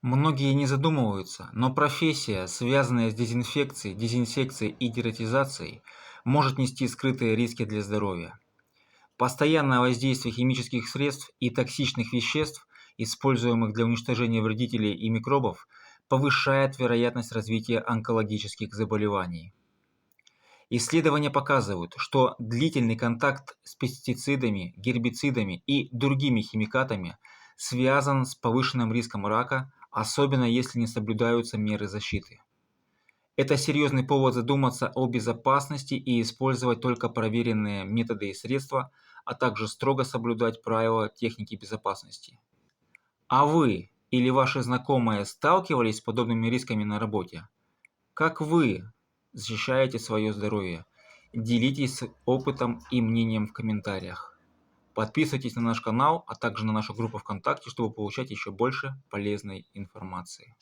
Многие не задумываются, но профессия, связанная с дезинфекцией, дезинсекцией и дератизацией, может нести скрытые риски для здоровья. Постоянное воздействие химических средств и токсичных веществ, используемых для уничтожения вредителей и микробов, повышает вероятность развития онкологических заболеваний. Исследования показывают, что длительный контакт с пестицидами, гербицидами и другими химикатами связан с повышенным риском рака, особенно если не соблюдаются меры защиты. Это серьезный повод задуматься о безопасности и использовать только проверенные методы и средства, а также строго соблюдать правила техники безопасности. А вы или ваши знакомые сталкивались с подобными рисками на работе? Как вы защищаете свое здоровье? Делитесь опытом и мнением в комментариях. Подписывайтесь на наш канал, а также на нашу группу ВКонтакте, чтобы получать еще больше полезной информации.